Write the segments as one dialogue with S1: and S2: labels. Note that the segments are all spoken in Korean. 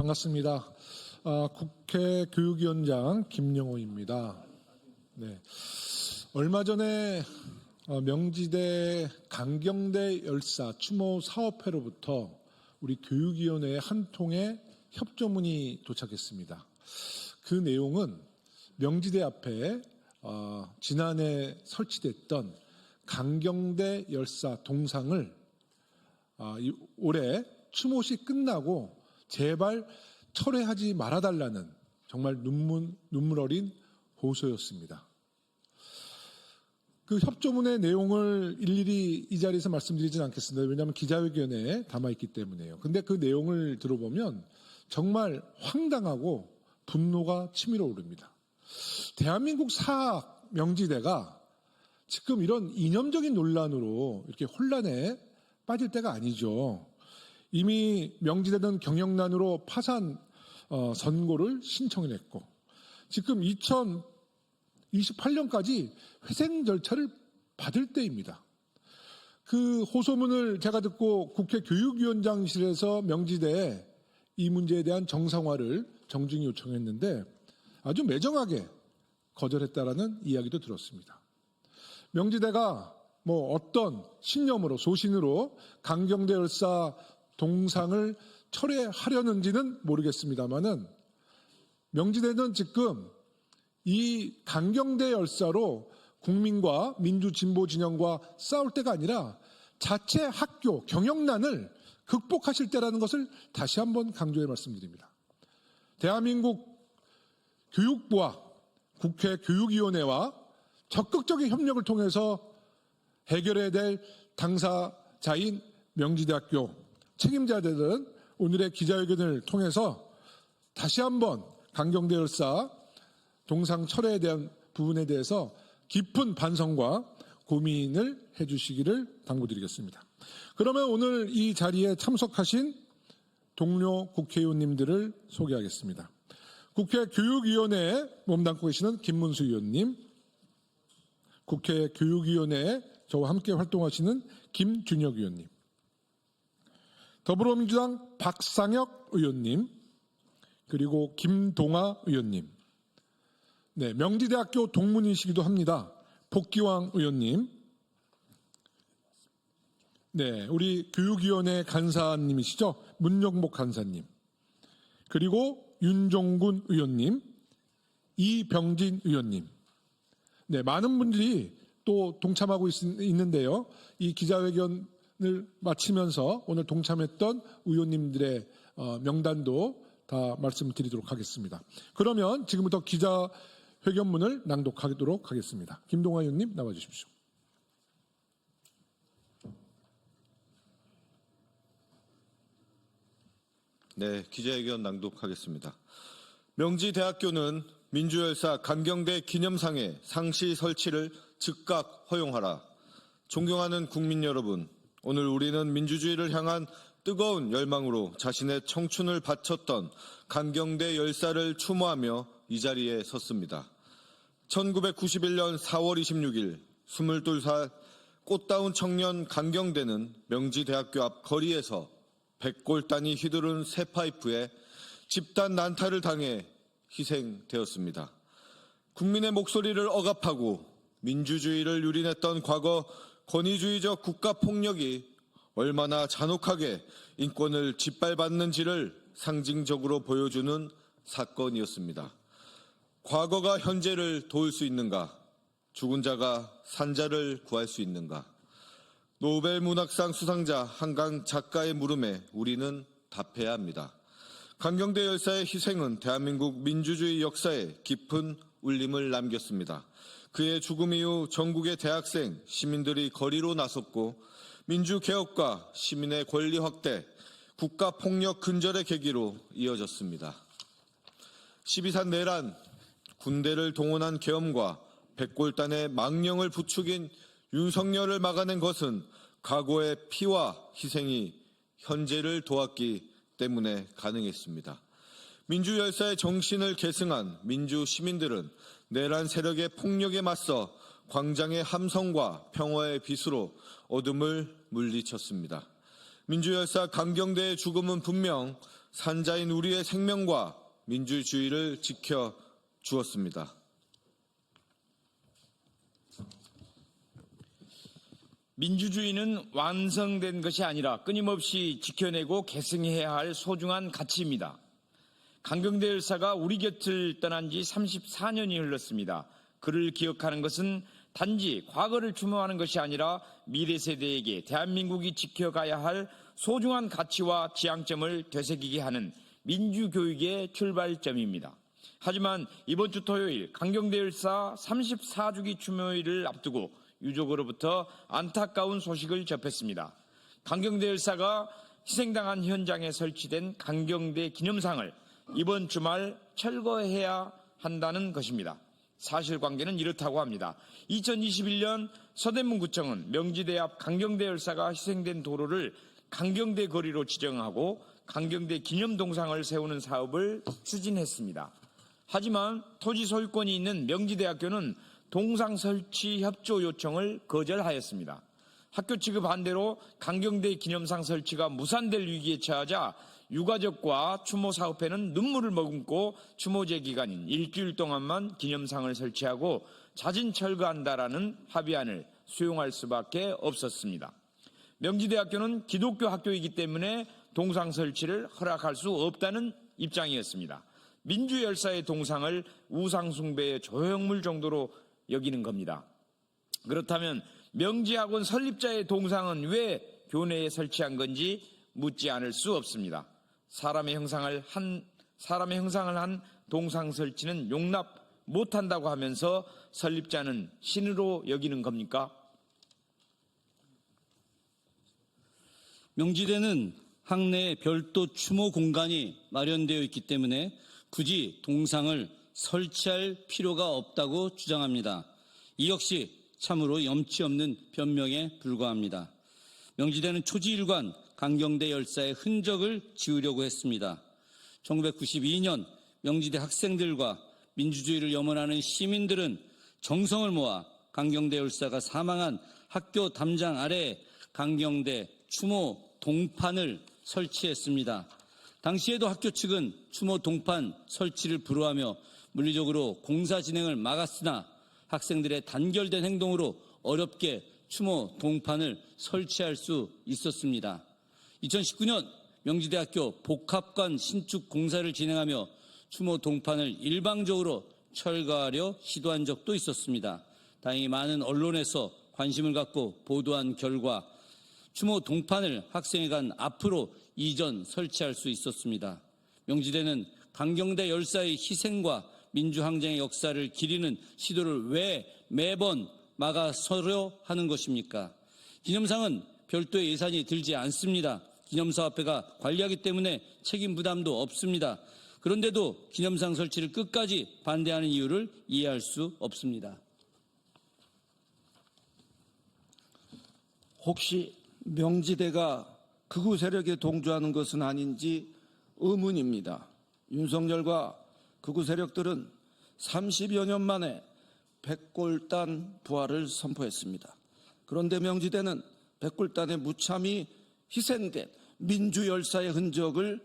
S1: 반갑습니다. 국회 교육위원장 김영호입니다. 네. 얼마 전에 명지대 강경대 열사 추모 사업회로부터 우리 교육위원회에 한 통의 협조문이 도착했습니다. 그 내용은 명지대 앞에 지난해 설치됐던 강경대 열사 동상을 올해 추모식 끝나고 제발 철회하지 말아달라는 정말 눈물 어린 호소였습니다. 그 협조문의 내용을 일일이 이 자리에서 말씀드리진 않겠습니다. 왜냐하면 기자회견에 담아있기 때문에요. 근데 그 내용을 들어보면 정말 황당하고 분노가 치밀어 오릅니다. 대한민국 사학 명지대가 지금 이런 이념적인 논란으로 이렇게 혼란에 빠질 때가 아니죠. 이미 명지대는 경영난으로 파산 선고를 신청했고 지금 2028년까지 회생 절차를 받을 때입니다. 그 호소문을 제가 듣고 국회 교육위원장실에서 명지대에 이 문제에 대한 정상화를 정중히 요청했는데 아주 매정하게 거절했다라는 이야기도 들었습니다. 명지대가 어떤 신념으로 소신으로 강경대 열사 동상을 철회하려는지는 모르겠습니다만은 명지대는 지금 이 강경대 열사로 국민과 민주 진보 진영과 싸울 때가 아니라 자체 학교 경영난을 극복하실 때라는 것을 다시 한번 강조해 말씀드립니다. 대한민국 교육부와 국회 교육위원회와 적극적인 협력을 통해서 해결해야 될 당사자인 명지대학교 책임자들은 오늘의 기자회견을 통해서 다시 한번 강경대 열사 동상 철회에 대한 부분에 대해서 깊은 반성과 고민을 해주시기를 당부드리겠습니다. 그러면 오늘 이 자리에 참석하신 동료 국회의원님들을 소개하겠습니다. 국회 교육위원회에 몸담고 계시는 김문수 의원님, 국회 교육위원회에 저와 함께 활동하시는 김준혁 의원님, 더불어민주당 박상혁 의원님, 그리고 김동아 의원님, 네, 명지대학교 동문이시기도 합니다. 복기왕 의원님, 네, 우리 교육위원회 간사님이시죠. 문영복 간사님, 그리고 윤종군 의원님, 이병진 의원님, 네, 많은 분들이 또 동참하고 있는데요. 이 기자회견을 마치면서 오늘 동참했던 의원님들의 명단도 다 말씀드리도록 하겠습니다. 그러면 지금부터 기자회견문을 낭독하도록 하겠습니다. 김동아 의원님 나와 주십시오.
S2: 네, 기자회견 낭독하겠습니다. 명지대학교는 민주열사 강경대 기념상의 상시 설치를 즉각 허용하라. 존경하는 국민 여러분, 오늘 우리는 민주주의를 향한 뜨거운 열망으로 자신의 청춘을 바쳤던 강경대 열사를 추모하며 이 자리에 섰습니다. 1991년 4월 26일 22살 꽃다운 청년 강경대는 명지대학교 앞 거리에서 100골단이 휘두른 새 파이프에 집단 난타를 당해 희생되었습니다. 국민의 목소리를 억압하고 민주주의를 유린했던 과거 권위주의적 국가폭력이 얼마나 잔혹하게 인권을 짓밟았는지를 상징적으로 보여주는 사건이었습니다. 과거가 현재를 도울 수 있는가? 죽은 자가 산자를 구할 수 있는가? 노벨 문학상 수상자 한강 작가의 물음에 우리는 답해야 합니다. 강경대 열사의 희생은 대한민국 민주주의 역사에 깊은 울림을 남겼습니다. 그의 죽음 이후 전국의 대학생, 시민들이 거리로 나섰고 민주개혁과 시민의 권리 확대, 국가폭력 근절의 계기로 이어졌습니다. 12.3 내란, 군대를 동원한 계엄과 백골단의 망령을 부추긴 윤석열을 막아낸 것은 과거의 피와 희생이 현재를 도왔기 때문에 가능했습니다. 민주열사의 정신을 계승한 민주 시민들은 내란 세력의 폭력에 맞서 광장의 함성과 평화의 빛으로 어둠을 물리쳤습니다. 민주열사 강경대의 죽음은 분명 산자인 우리의 생명과 민주주의를 지켜 주었습니다.
S3: 민주주의는 완성된 것이 아니라 끊임없이 지켜내고 계승해야 할 소중한 가치입니다. 강경대 열사가 우리 곁을 떠난 지 34년이 흘렀습니다. 그를 기억하는 것은 단지 과거를 추모하는 것이 아니라 미래 세대에게 대한민국이 지켜가야 할 소중한 가치와 지향점을 되새기게 하는 민주교육의 출발점입니다. 하지만 이번 주 토요일 강경대 열사 34주기 추모일을 앞두고 유족으로부터 안타까운 소식을 접했습니다. 강경대 열사가 희생당한 현장에 설치된 강경대 기념상을 이번 주말 철거해야 한다는 것입니다. 사실관계는 이렇다고 합니다. 2021년 서대문구청은 명지대 앞 강경대 열사가 희생된 도로를 강경대 거리로 지정하고 강경대 기념동상을 세우는 사업을 추진했습니다. 하지만 토지 소유권이 있는 명지대학교는 동상 설치 협조 요청을 거절하였습니다. 학교 측의 반대로 강경대 기념상 설치가 무산될 위기에 처하자 유가족과 추모사업회는 눈물을 머금고 추모제 기간인 일주일 동안만 기념상을 설치하고 자진 철거한다라는 합의안을 수용할 수밖에 없었습니다. 명지대학교는 기독교 학교이기 때문에 동상 설치를 허락할 수 없다는 입장이었습니다. 민주열사의 동상을 우상숭배의 조형물 정도로 여기는 겁니다. 그렇다면 명지학원 설립자의 동상은 왜 교내에 설치한 건지 묻지 않을 수 없습니다. 사람의 형상을 한 동상 설치는 용납 못한다고 하면서 설립자는 신으로 여기는 겁니까?
S4: 명지대는 학내에 별도 추모 공간이 마련되어 있기 때문에 굳이 동상을 설치할 필요가 없다고 주장합니다. 이 역시 참으로 염치 없는 변명에 불과합니다. 명지대는 초지일관 강경대 열사의 흔적을 지우려고 했습니다. 1992년 명지대 학생들과 민주주의를 염원하는 시민들은 정성을 모아 강경대 열사가 사망한 학교 담장 아래에 강경대 추모 동판을 설치했습니다. 당시에도 학교 측은 추모 동판 설치를 불허하며 물리적으로 공사 진행을 막았으나 학생들의 단결된 행동으로 어렵게 추모 동판을 설치할 수 있었습니다. 2019년 명지대학교 복합관 신축 공사를 진행하며 추모 동판을 일방적으로 철거하려 시도한 적도 있었습니다. 다행히 많은 언론에서 관심을 갖고 보도한 결과 추모 동판을 학생회관 앞으로 이전 설치할 수 있었습니다. 명지대는 강경대 열사의 희생과 민주항쟁의 역사를 기리는 시도를 왜 매번 막아서려 하는 것입니까? 기념상은 별도의 예산이 들지 않습니다. 기념사업회가 관리하기 때문에 책임 부담도 없습니다. 그런데도 기념상 설치를 끝까지 반대하는 이유를 이해할 수 없습니다.
S5: 혹시 명지대가 극우 세력에 동조하는 것은 아닌지 의문입니다. 윤석열과 극우 세력들은 30여 년 만에 백골단 부활을 선포했습니다. 그런데 명지대는 백골단의 무참히 희생된 민주열사의 흔적을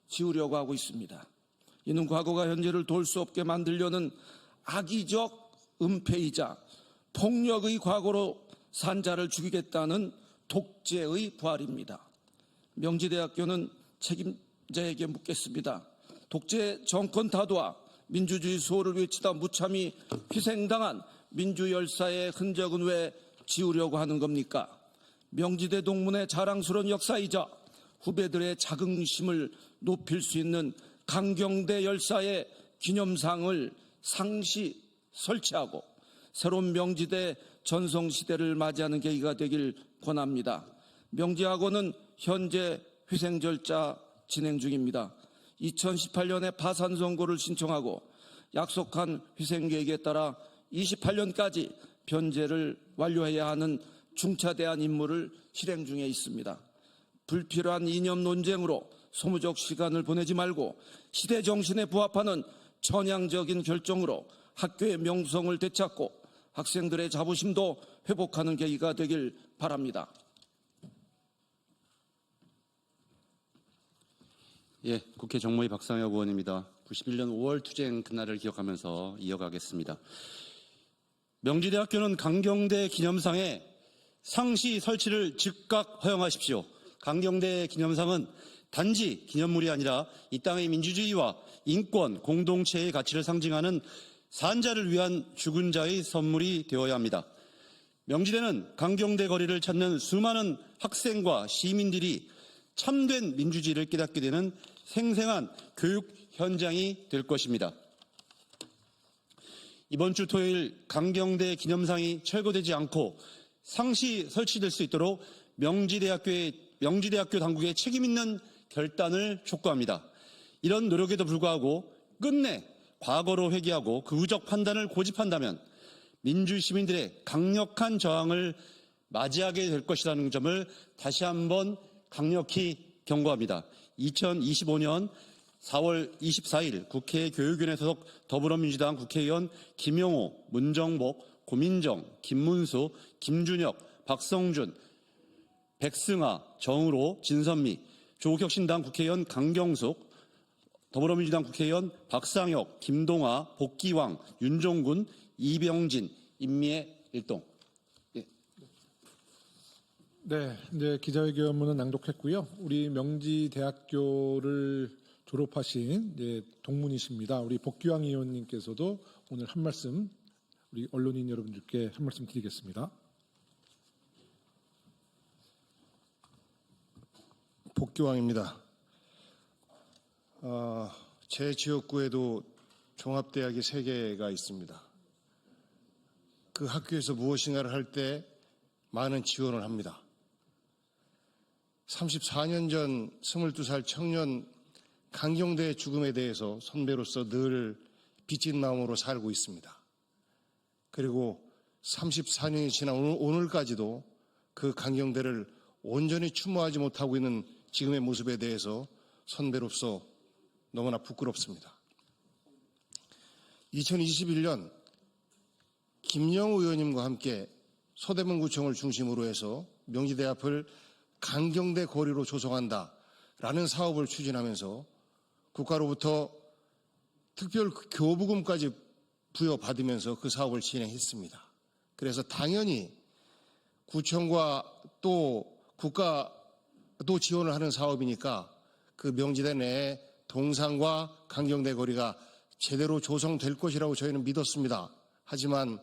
S5: 지우려고 하고 있습니다. 이는 과거가 현재를 돌 수 없게 만들려는 악의적 은폐이자 폭력의 과거로 산자를 죽이겠다는 독재의 부활입니다. 명지대학교는 책임자에게 묻겠습니다. 독재 정권 타도와 민주주의 수호를 외치다 무참히 희생당한 민주열사의 흔적은 왜 지우려고 하는 겁니까? 명지대 동문의 자랑스러운 역사이자 후배들의 자긍심을 높일 수 있는 강경대 열사의 기념상을 상시 설치하고 새로운 명지대 전성시대를 맞이하는 계기가 되길 권합니다. 명지학원은 현재 회생 절차 진행 중입니다. 2018년에 파산 선고를 신청하고 약속한 회생 계획에 따라 28년까지 변제를 완료해야 하는 중차대한 임무를 실행 중에 있습니다. 불필요한 이념 논쟁으로 소모적 시간을 보내지 말고 시대 정신에 부합하는 전향적인 결정으로 학교의 명성을 되찾고 학생들의 자부심도 회복하는 계기가 되길 바랍니다.
S6: 예, 국회 정무위 박상혁 의원입니다. 91년 5월 투쟁 그날을 기억하면서 이어가겠습니다. 명지대학교는 강경대 기념상에 상시 설치를 즉각 허용하십시오. 강경대 기념상은 단지 기념물이 아니라 이 땅의 민주주의와 인권, 공동체의 가치를 상징하는 산자를 위한 죽은 자의 선물이 되어야 합니다. 명지대는 강경대 거리를 찾는 수많은 학생과 시민들이 참된 민주주의를 깨닫게 되는 생생한 교육 현장이 될 것입니다. 이번 주 토요일 강경대 기념상이 철거되지 않고 상시 설치될 수 있도록 명지대학교 당국의 책임 있는 결단을 촉구합니다. 이런 노력에도 불구하고 끝내 과거로 회귀하고 그 의적 판단을 고집한다면 민주 시민들의 강력한 저항을 맞이하게 될 것이라는 점을 다시 한번 강력히 경고합니다. 2025년 4월 24일 국회 교육위원회 소속 더불어민주당 국회의원 김영호, 문정복, 고민정, 김문수, 김준혁, 박성준, 백승아, 정의로, 진선미, 조국혁신당 국회의원 강경숙, 더불어민주당 국회의원 박상혁, 김동아, 복기왕, 윤종군, 이병진, 임미애 일동.
S1: 네, 이제 기자회견문은 낭독했고요. 우리 명지대학교를 졸업하신 동문이십니다. 우리 복귀왕 의원님께서도 오늘 한 말씀 우리 언론인 여러분들께 한 말씀 드리겠습니다.
S7: 복귀왕입니다. 제 지역구에도 종합대학이 3개가 있습니다. 그 학교에서 무엇인가를 할 때 많은 지원을 합니다. 34년 전 22살 청년 강경대의 죽음에 대해서 선배로서 늘 빚진 마음으로 살고 있습니다. 그리고 34년이 지난 오늘까지도 그 강경대를 온전히 추모하지 못하고 있는 지금의 모습에 대해서 선배로서 너무나 부끄럽습니다. 2021년 김영우 의원님과 함께 서대문구청을 중심으로 해서 명지대 앞을 강경대 거리로 조성한다라는 사업을 추진하면서 국가로부터 특별 교부금까지 부여받으면서 그 사업을 진행했습니다. 그래서 당연히 구청과 또 국가도 지원을 하는 사업이니까 그 명지대 내에 동상과 강경대 거리가 제대로 조성될 것이라고 저희는 믿었습니다. 하지만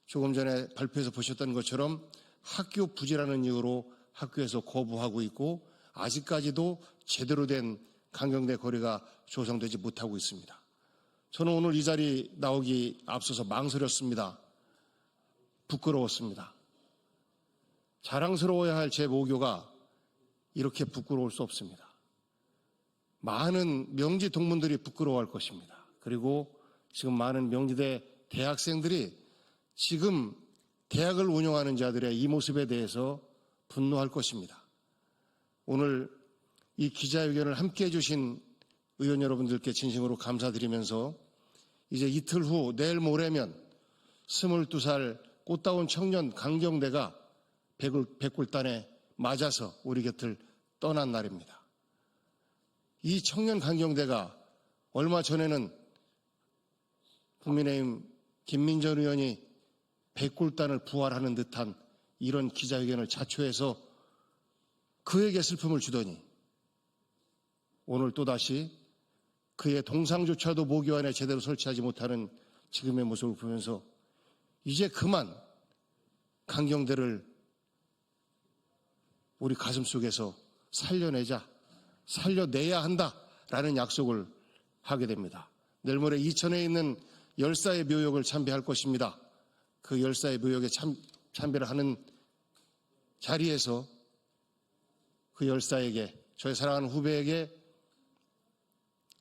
S7: 조금 전에 발표에서 보셨던 것처럼 학교 부지라는 이유로 학교에서 거부하고 있고 아직까지도 제대로 된 강경대 거리가 조성되지 못하고 있습니다. 저는 오늘 이 자리 나오기 앞서서 망설였습니다. 부끄러웠습니다. 자랑스러워야 할 제 모교가 이렇게 부끄러울 수 없습니다. 많은 명지 동문들이 부끄러워할 것입니다. 그리고 지금 많은 명지대 대학생들이 지금 대학을 운영하는 자들의 이 모습에 대해서 분노할 것입니다. 오늘 이 기자회견을 함께 해주신 의원 여러분들께 진심으로 감사드리면서 이제 이틀 후 내일 모레면 22살 꽃다운 청년 강경대가 백골단에 맞아서 우리 곁을 떠난 날입니다. 이 청년 강경대가 얼마 전에는 국민의힘 김민전 의원이 백골단을 부활하는 듯한 이런 기자회견을 자초해서 그에게 슬픔을 주더니 오늘 또다시 그의 동상조차도 모교 안에 제대로 설치하지 못하는 지금의 모습을 보면서 이제 그만 강경대를 우리 가슴속에서 살려내야 한다라는 약속을 하게 됩니다. 내일 모레 이천에 있는 열사의 묘역을 참배할 것입니다. 그 열사의 묘역에 참배를 하는 자리에서 그 열사에게, 저의 사랑하는 후배에게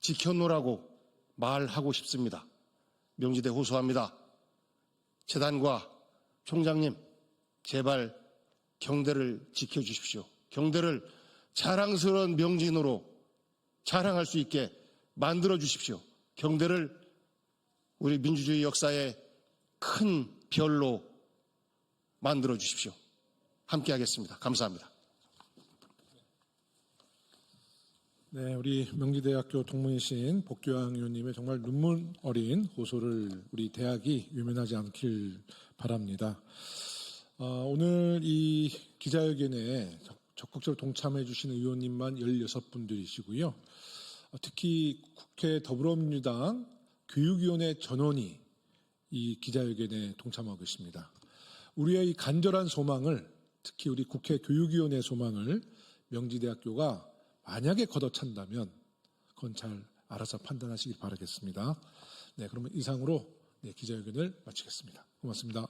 S7: 지켜놓으라고 말하고 싶습니다. 명지대 호소합니다. 재단과 총장님, 제발 경대를 지켜주십시오. 경대를 자랑스러운 명진으로 자랑할 수 있게 만들어 주십시오. 경대를 우리 민주주의 역사의 큰 별로 만들어 주십시오. 함께 하겠습니다. 감사합니다.
S1: 네, 우리 명지대학교 동문이신 복교양 의원님의 정말 눈물 어린 호소를 우리 대학이 외면하지 않길 바랍니다. 오늘 이 기자회견에 적극적으로 동참해 주신 의원님만 16분들이시고요. 특히 국회 더불어민주당 교육위원회 전원이 이 기자회견에 동참하고 있습니다. 우리의 이 간절한 소망을, 특히 우리 국회 교육위원회 소망을 명지대학교가 만약에 걷어찬다면 그건 잘 알아서 판단하시길 바라겠습니다. 네, 그러면 이상으로 기자회견을 마치겠습니다. 고맙습니다.